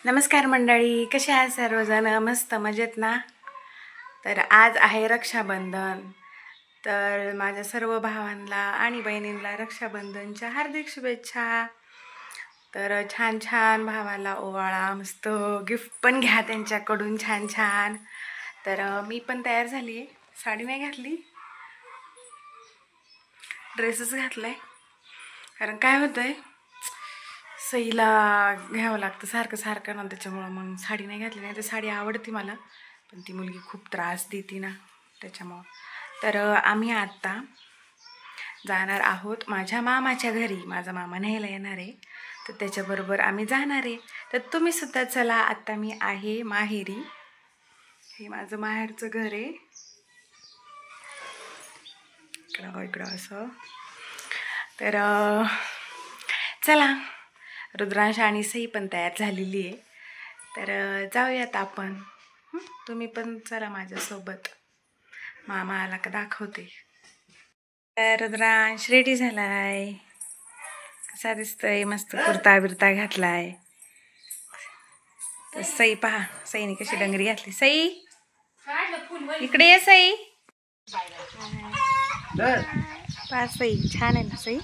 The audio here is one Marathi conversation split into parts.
नमस्कार मंडळी, कसे आहात सर्वजण? मस्त मजेत ना? तर आज आहे रक्षाबंधन. तर माझ्या सर्व भावांना आणि बहिणींना रक्षाबंधनच्या हार्दिक शुभेच्छा. तर छान छान भावाला ओवाळा, मस्त गिफ्ट पण घ्या त्यांच्याकडून छान छान. तर मी पण तयार झाली आहे. साडी नाही घातली, ड्रेसच घातलाय. कारण काय होतंय, सईला घ्यावं लागतं सारखं सारखं ना, त्याच्यामुळं मग साडी नाही घातली. नाही तर साडी आवडती मला, पण ती मुलगी खूप त्रास देते ना, त्याच्यामुळं. तर आम्ही आत्ता जाणार आहोत माझ्या मामाच्या घरी. माझा मामा न्यायला येणार आहे, तर त्याच्याबरोबर आम्ही जाणार आहे. तर तुम्ही सुद्धा चला. आत्ता मी आहे माहेरी. हे माझं माहेरचं घर आहे. इकडं असं. तर चला, रुद्रांश आणि सई पण तयार झालेली आहे. तर जाऊयात आपण. तुम्ही पण चला माझ्यासोबत. मामा आला का दाखवते. तर रुद्रांश रेडी झालाय, कसा दिसतोय, मस्त कुर्ता बिर्ता घातलाय. तर सई पहा, सईने कशी डंगरी घातली. सई इकडे ये. सई पहा, सई छान आहे ना. सई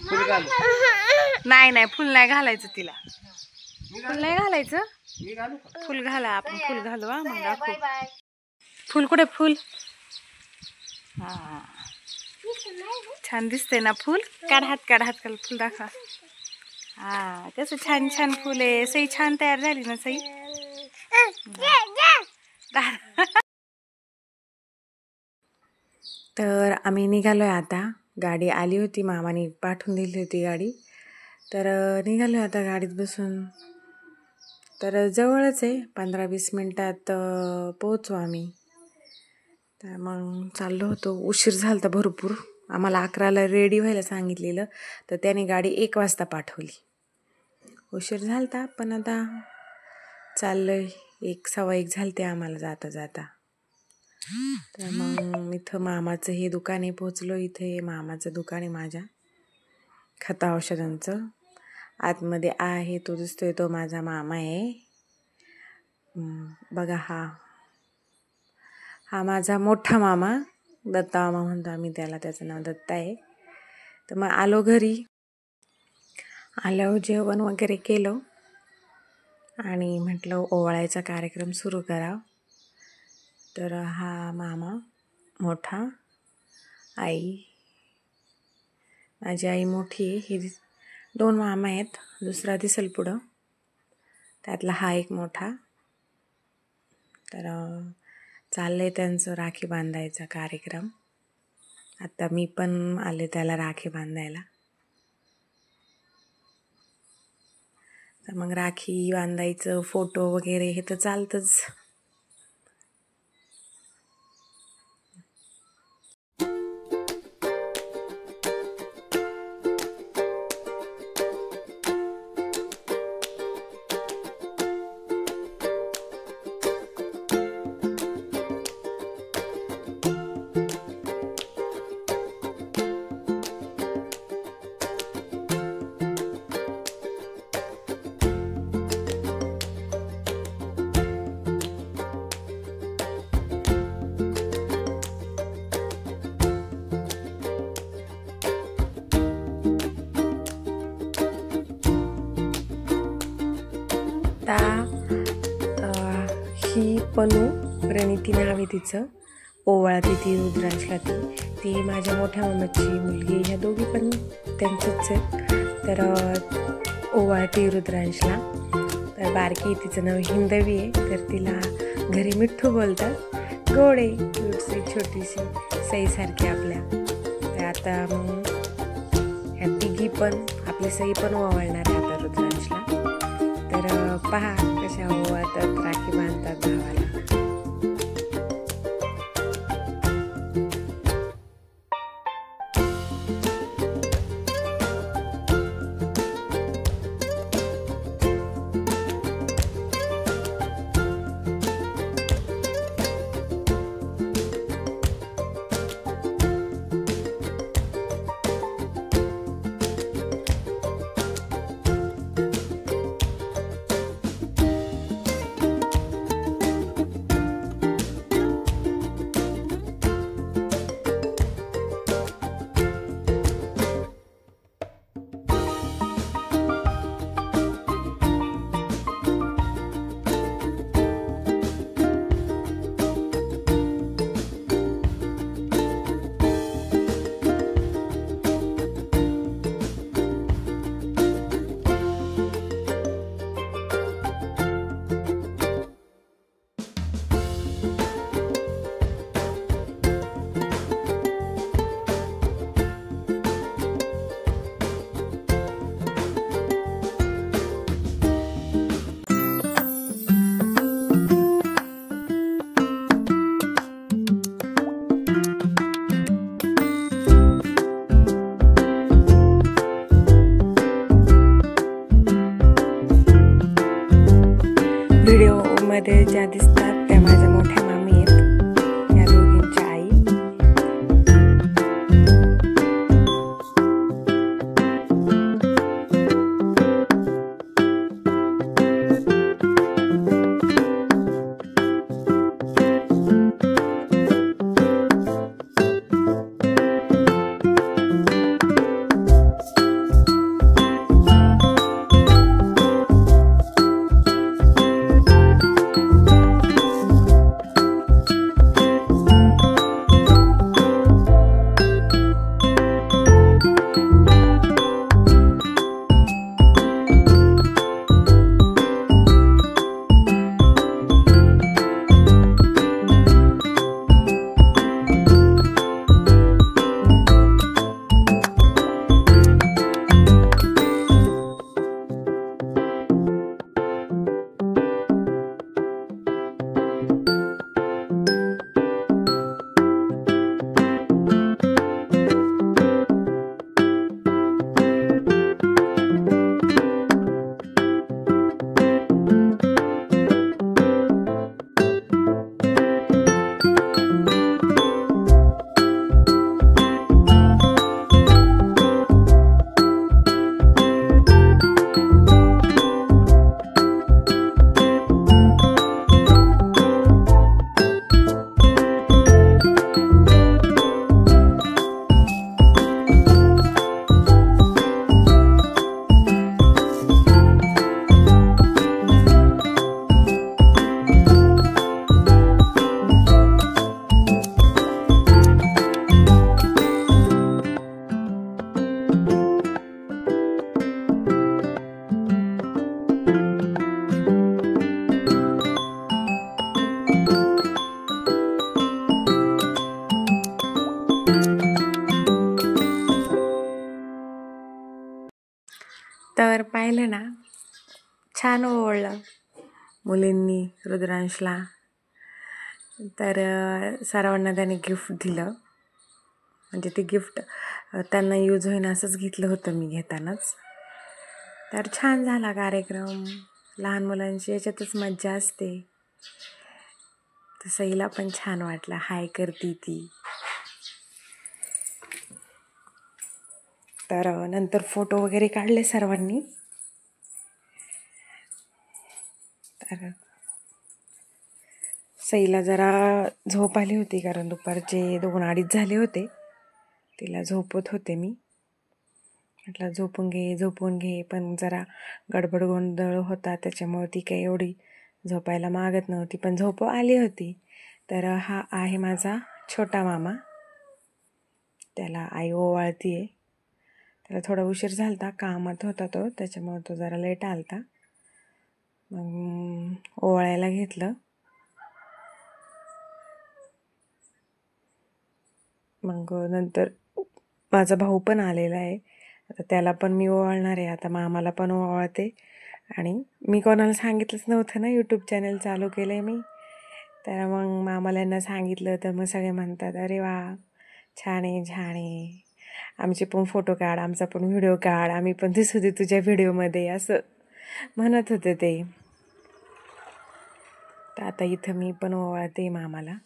नाही फुल नाही घालायचं तिला. फुल नाही घालायचं. फुल घाला, आपण फुल घालू. मग दाखवू. फुल कुठे? फुल हा, छान दिसते ना फुल. काढ हात काढ, फुल दाखवा. हा, कसं छान छान फुल आहे. सई छान तयार झाली ना सई. तर आम्ही निघालोय आता. गाडी आली होती, मामाने पाठवून दिली होती गाडी. तर निघालोय आता गाडीत बसून. तर जवळच आहे, 15-20 मिनटात पोहोचू आम्ही. तर मग चाललो होतो. उशीर झाला तर भरपूर. आम्हाला 11ला रेडी व्हायला सांगितलेलं, तर त्याने गाडी 1 वाजता पाठवली. उशीर झालता, पण आता चाललंय. 1-1:15 झालते आम्हाला जाता जाता. तर मग इथं मामाचं हे दुकान आहे. पोचलो. इथे मामाचं दुकान आहे माझ्या, खता औषधांचं. आतमध्ये आहे, तो दिसतोय तो माझा मामा आहे. बघा, हा माझा मोठा मामा, दत्ता मामा म्हणतो आम्ही त्याला. त्याचं नाव दत्ता आहे. तर मग आलो घरी. आल्यावर जेवण वगैरे केलं आणि म्हटलं ओवाळायचा कार्यक्रम सुरू करावा. तर हा मामा मोठा, आई, माझी आई मोठी आहे. ही 2 मामा आहेत, दुसरा दिसेल पुढं, त्यातला हा एक मोठा. तर चाललंय त्यांचं राखी बांधायचा कार्यक्रम. आता मी पण आले त्याला राखी बांधायला. तर मग राखी बांधायचं, फोटो वगैरे हे तर चालतंच. ही पनू, प्रणिती नाव आहे तिचं. ओवाळते ती रुद्रांशला. ती माझ्या मोठ्या मामाची मुलगी. ह्या दोघी पण त्यांचंच आहेत. तर ओवाळते रुद्रांशला. तर बारकी, तिचं नाव हिंदवी आहे. तर तिला घरी मिठ्ठू बोलतात. गोड आहे, क्यूटसी, छोटीशी, सईसारखी आपल्या. तर आता मग ह्या तिघी पण, आपली सई पण ओवाळणार आहे आता रुद्रांशला. तर पहा कशा ओवाळतात, राखी बांधतात भावाला. व्हिडिओमध्ये ज्या दिसतात त्या माझ्या मोठ्या मामी आहेत, या दोघींच्या आई. तर पाहिलं ना, छान ओवळलं मुलींनी रुद्रांशला. तर सर्वांना त्याने गिफ्ट दिलं, म्हणजे ते गिफ्ट त्यांना यूज होईन असंच घेतलं होतं मी घेतानाच. तर छान झाला कार्यक्रम. लहान मुलांची याच्यातच मज्जा असते. तर सईला पण छान वाटलं, हाय करती ती. तर नंतर फोटो वगैरे काढले सर्वांनी. तर सईला जरा झोप आली होती, कारण दुपारचे 2-2:30 झाले होते. तिला झोपवत होते मी. म्हटलं झोपून घे, पण जरा गडबड गोंधळ होता, त्याच्यामुळे ती काही एवढी झोपायला मागत नव्हती, पण झोप आली होती. तर हा आहे माझा छोटा मामा, त्याला आई ओवाळतीये. त्याला थोडा उशीर झालता, कामात होता तो, त्याच्यामुळे तो जरा लेट आलता. मग ओवाळायला घेतलं. मग नंतर माझा भाऊ पण आलेला आहे, आता त्याला पण मी ओवाळणार आहे. आता मामाला पण ओवाळते. आणि मी कोणाला सांगितलंच नव्हतं ना, यूट्यूब चॅनल चालू केलं आहे मी. तर मग मामाला यांना सांगितलं, तर मग सगळे म्हणतात, अरे वा, छान आहे, आमचे पण फोटो काढ, आमचा पण व्हिडिओ काढ, आम्ही पण दिसू दे तुझ्या व्हिडिओमध्ये, असं म्हणत होते ते. तर आता इथं मी पण ओवाळते मामाला.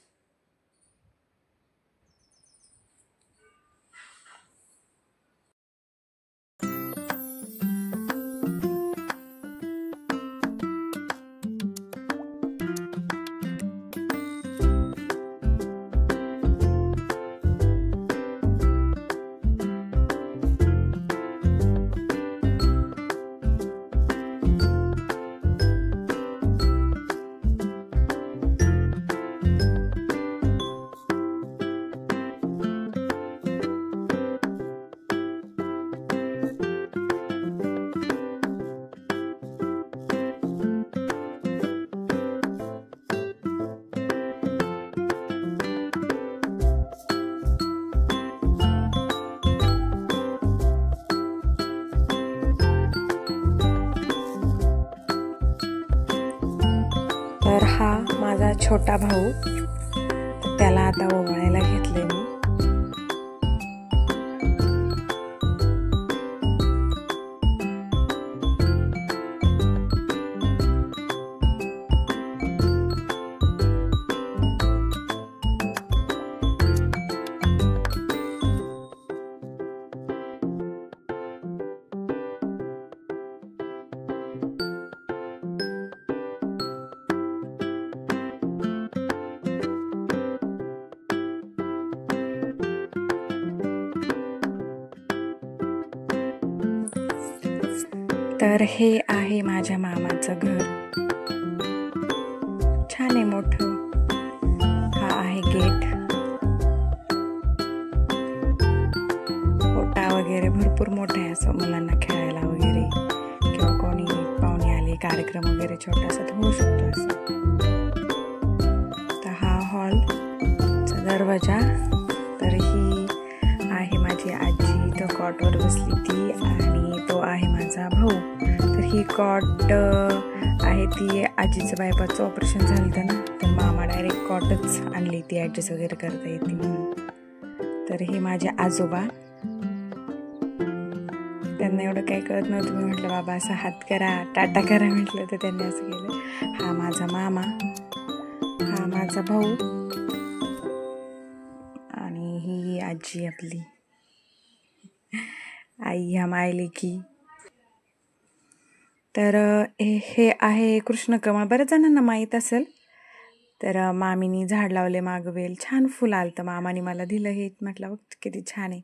तर हा माझा छोटा भाऊ, त्याला आता ओवाळायला घेतले मी. तर हे आहे माझ्या मामाचं घर. छान आहे मोठं. हा आहे गेट. ओटा वगैरे भरपूर मोठा आहे, असं मुलांना खेळायला वगैरे किंवा कोणी पाहुणे आले, कार्यक्रम वगैरे छोटासा तर होऊ शकतो असं. तर हा हॉलचा दरवाजा. तर ही आहे माझी आजी, तो कॉटवर बसली ती, आणि तो आहे माझा भाऊ. तर ही कॉट आहे ती आजीचं बायपाचं ऑपरेशन झालं होतं ना, तर मामा डायरेक्ट कॉटच आणली, ती ॲडजस्ट वगैरे करता येते म्हणून. तर हे माझे आजोबा, त्यांना एवढं काही कळत नव्हतं. मी म्हटलं बाबा असं हात करा, टाटा करा म्हटलं, तर त्यांनी असं केलं. हा माझा मामा, हा माझा भाऊ, आणि ही आजी आपली आई, ह्या मायलेकी. तर हे आहे कृष्णकमळ. बऱ्याच जणांना माहीत असेल. तर मामीनी झाड लावले मागवेल, छान फुल आलं, तर मामाने मला दिलं हे. म्हटलं बघ किती छान आहे.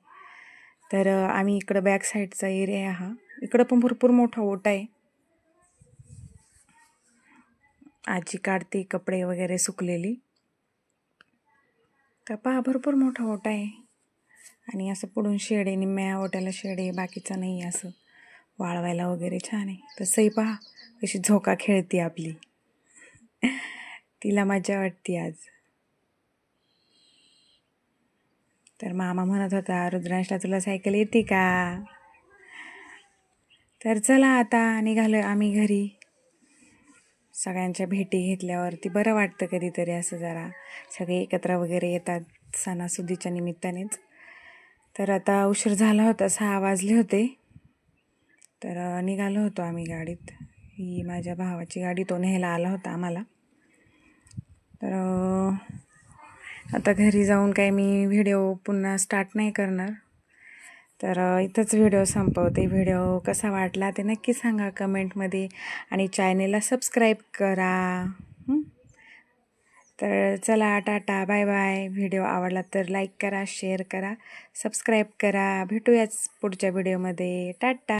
तर आम्ही इकडं बॅक साईडचा एरिया आहे हा. इकडं पण भरपूर मोठा ओटा आहे. आजी काढते कपडे वगैरे सुकलेली. तर पहा भरपूर मोठा ओटा आहे, आणि असं पुढून शेड आहे, निम्म्या ओट्याला शेड आहे, बाकीचं नाही. असं वाळवायला वगैरे छान आहे. तसंही पहा कशी झोका खेळते आपली, तिला मजा वाटते आज. तर मामा म्हणत होता, रुद्रांशला तुला सायकल येते का? तर चला आता निघालो आम्ही घरी. सगळ्यांच्या भेटी घेतल्यावरती बरं वाटतं कधीतरी, असं जरा सगळे एकत्र वगैरे येतात सणासुदीच्या निमित्तानेच. तर आता उशीर झाला होता, 6 वाजले होते. तर निघालो होतो आम्ही गाडीत. ही माझ्या भावाची गाडी, तो न्यायला आला होता आम्हाला. तर आता घरी जाऊन काही मी व्हिडिओ पुन्हा स्टार्ट नाही करणार. तर इथंच व्हिडिओ संपवते. व्हिडिओ कसा वाटला ते नक्की सांगा कमेंटमध्ये, आणि चॅनेलला सबस्क्राईब करा. तर चला, टाटा, बाय बाय. व्हिडिओ आवडला तर लाईक करा, शेअर करा, सबस्क्राईब करा. भेटूयाच पुढच्या व्हिडिओमध्ये. टाटा.